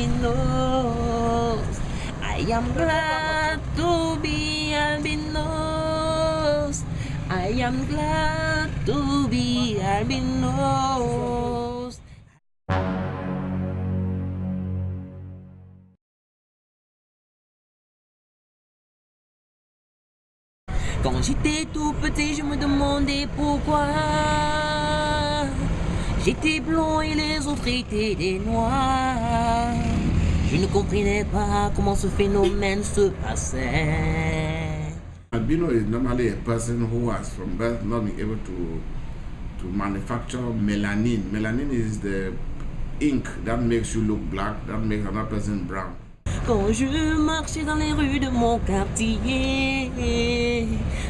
albinos. I am glad to be albinos. I am glad to be albinos. Quand j'étais tout petit, je me demandais pourquoi j'étais blond et les autres étaient des noirs. Je ne comprenais pas comment ce phénomène se passait. Albino is normally a person who has from birth not been able to manufacture melanin. Melanin is the ink that makes you look black, that makes another person brown. Quand je marchais dans les rues de mon quartier,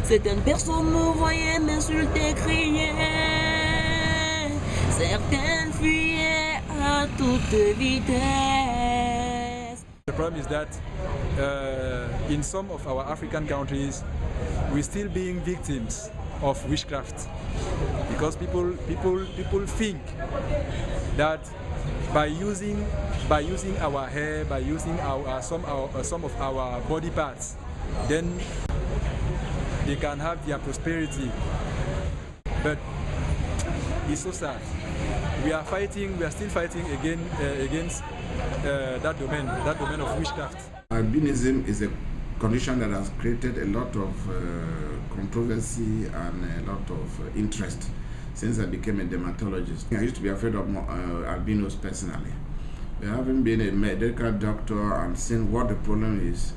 certaines personnes me voyaient m'insulter, crier. Certaines fuyaient à toute vitesse. The problem is that in some of our African countries, we're still being victims of witchcraft because people think that by using our hair, by using some of our body parts, then they can have their prosperity. But it's so sad. We are still fighting against that domain of witchcraft. Albinism is a condition that has created a lot of controversy and a lot of interest since I became a dermatologist. I used to be afraid of albinos personally. But having been a medical doctor and seen what the problem is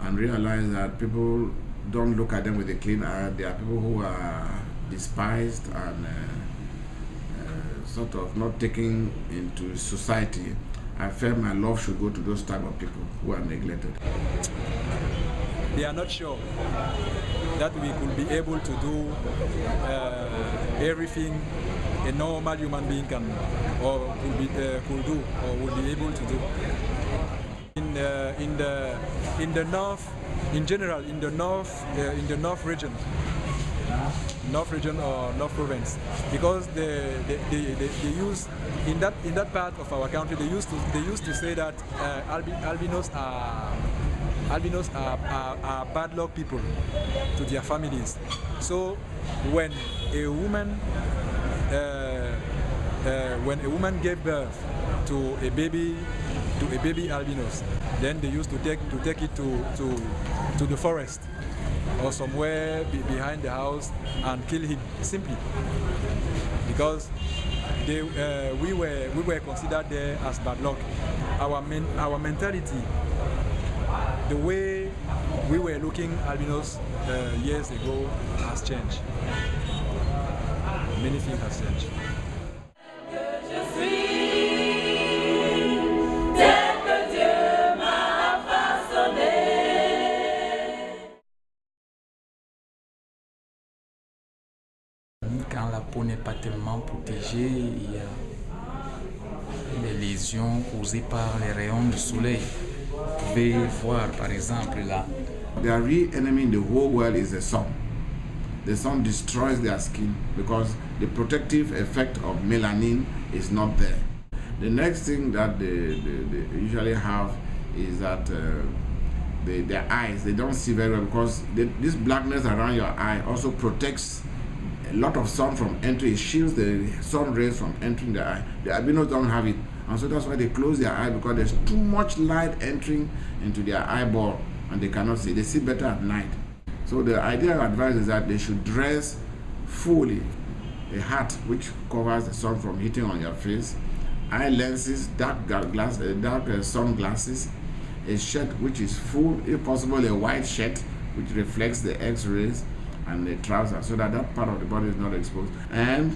and realized that people don't look at them with a clean eye, there are people who are despised and sort of not taken into society. I felt my love should go to those type of people who are neglected. They are not sure that we could be able to do everything a normal human being can or could do or would be able to do. In the north, in general, in the north region or North Province, because they use in that part of our country they used to say that albinos are bad luck people to their families. So when a woman gave birth to a baby albinos, then they used to take it to the forest or somewhere behind the house and kill him simply because we were considered there as bad luck. Our mentality, the way we were looking albinos years ago has changed. Many things have changed. Quand la peau n'est pas tellement protégée, il y a des lésions causées par les rayons du soleil. Vous pouvez voir par exemple là. Their real enemy in the whole world is the sun. The sun destroys their skin because the protective effect of melanin is not there. The next thing that they usually have is that their eyes, they don't see very well because this blackness around your eye also protects a lot of sun from entering. It shields the sun rays from entering the eye. The albinos don't have it, and so that's why they close their eye, because there's too much light entering into their eyeball and they cannot see. They see better at night. So the ideal advice is that they should dress fully. A hat which covers the sun from hitting on your face, eye lenses, dark sunglasses, a shirt which is full, if possible a white shirt which reflects the X-rays, and the trousers, so that part of the body is not exposed. And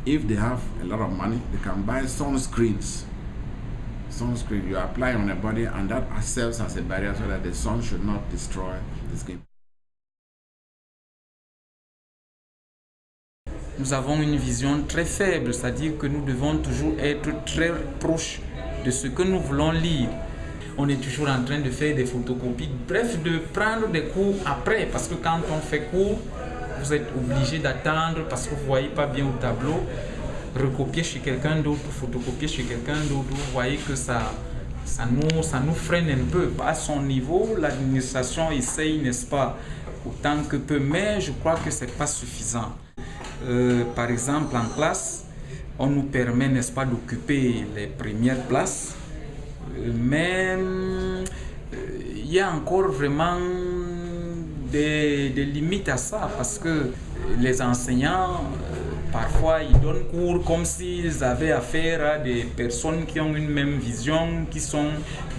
if they have a lot of money, they can buy sunscreens. Sunscreen you apply on the body, and that serves as a barrier so that the sun should not destroy the skin. Nous avons une vision très faible, c'est-à-dire que nous devons toujours être très proches de ce que nous voulons lire. On est toujours en train de faire des photocopies, bref, de prendre des cours après, parce que quand on fait cours, vous êtes obligé d'attendre parce que vous ne voyez pas bien au tableau, recopier chez quelqu'un d'autre, photocopier chez quelqu'un d'autre, vous voyez que ça ça nous freine un peu. À son niveau, l'administration essaye, n'est-ce pas, autant que peut, mais je crois que ce n'est pas suffisant. Par exemple, en classe, on nous permet, n'est-ce pas, d'occuper les premières places, mais il y a encore vraiment des limites à ça, parce que les enseignants, parfois, ils donnent cours comme s'ils avaient affaire à des personnes qui ont une même vision, qui sont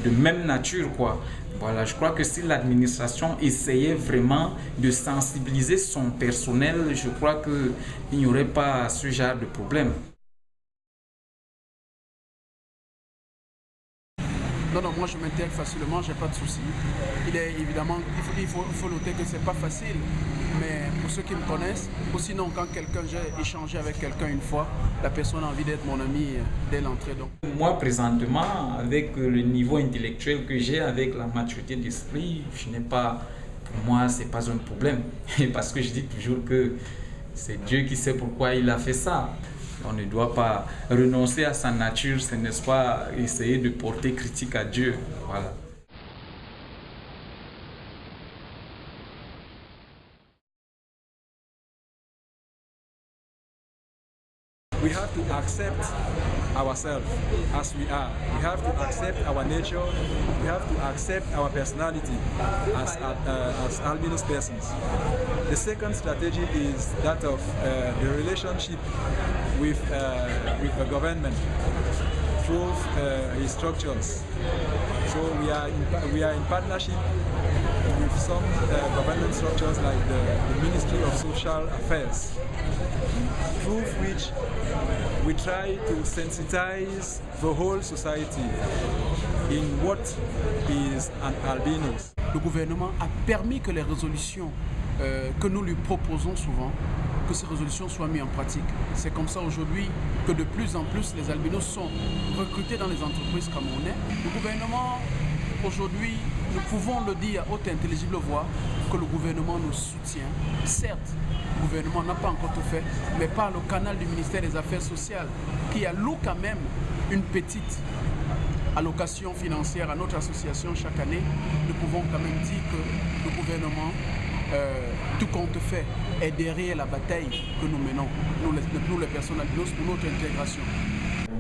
de même nature, quoi. Voilà, je crois que si l'administration essayait vraiment de sensibiliser son personnel, je crois qu'il n'y aurait pas ce genre de problème. Non, moi je m'intègre facilement, j'ai pas de soucis. Il est évidemment, il faut noter que c'est pas facile, mais pour ceux qui me connaissent, ou sinon quand j'ai échangé avec quelqu'un une fois, la personne a envie d'être mon ami dès l'entrée. Donc. Moi présentement, avec le niveau intellectuel que j'ai, avec la maturité d'esprit, pour moi c'est pas un problème. Parce que je dis toujours que c'est Dieu qui sait pourquoi il a fait ça. On ne doit pas renoncer à sa nature, ce n'est pas essayer de porter critique à Dieu. Voilà. We have to accept ourselves as we are. We have to accept our nature. We have to accept our personality as albinos persons. The second strategy is that of the relationship with the government through its structures. So we are in partnership with some government structures like the Ministry of Social Affairs, through which we try to sensitize the whole society in what is an albinos. Le gouvernement a permis que les résolutions que nous lui proposons souvent, que ces résolutions soient mises en pratique. C'est comme ça aujourd'hui que de plus en plus les albinos sont recrutés dans les entreprises camerounaises. Le gouvernement, aujourd'hui, nous pouvons le dire à haute et intelligible voix, que le gouvernement nous soutient. Certes, le gouvernement n'a pas encore tout fait, mais par le canal du ministère des Affaires sociales, qui alloue quand même une petite allocation financière à notre association chaque année, nous pouvons quand même dire que le gouvernement, tout compte fait, est derrière la bataille que nous menons, nous les personnes albinos, pour notre intégration.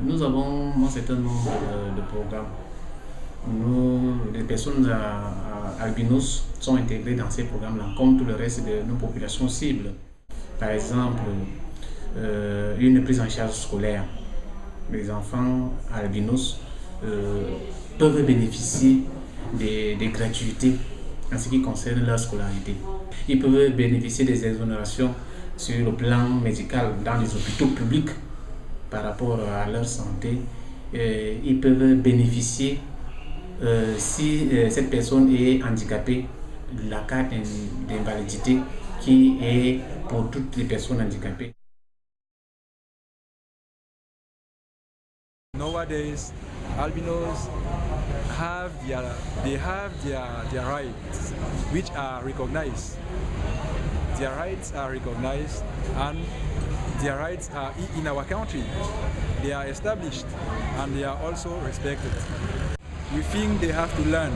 Nous avons un certain nombre de programmes. Les personnes albinos sont intégrées dans ces programmes-là, comme tout le reste de nos populations cibles. Par exemple, une prise en charge scolaire. Les enfants albinos peuvent bénéficier des gratuités en ce qui concerne leur scolarité. Ils peuvent bénéficier des exonérations sur le plan médical dans les hôpitaux publics par rapport à leur santé. Ils peuvent bénéficier, si cette personne est handicapée, de la carte d'invalidité qui est pour toutes les personnes handicapées. Nowadays, albinos have their rights, which are recognized. Their rights are recognized, and their rights are in our country. They are established, and they are also respected. We think they have to learn.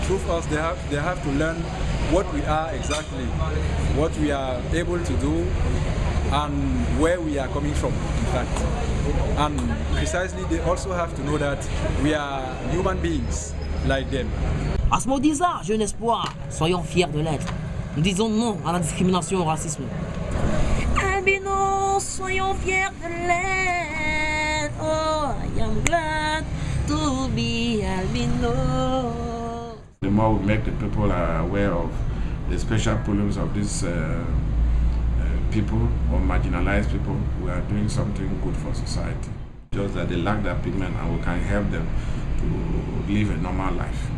Through us, they have to learn what we are exactly, what we are able to do, and where we are coming from, in fact. And precisely, they also have to know that we are human beings like them. Asmodisa, jeune espoir, soyons fiers de l'être. Nous disons non à la discrimination et au racisme. Albinos, soyons fiers de l'être. Oh, I am glad to be albino. The more we make the people aware of the special problems of these people or marginalized people, we are doing something good for society. Just that they lack that pigment and we can help them to live a normal life.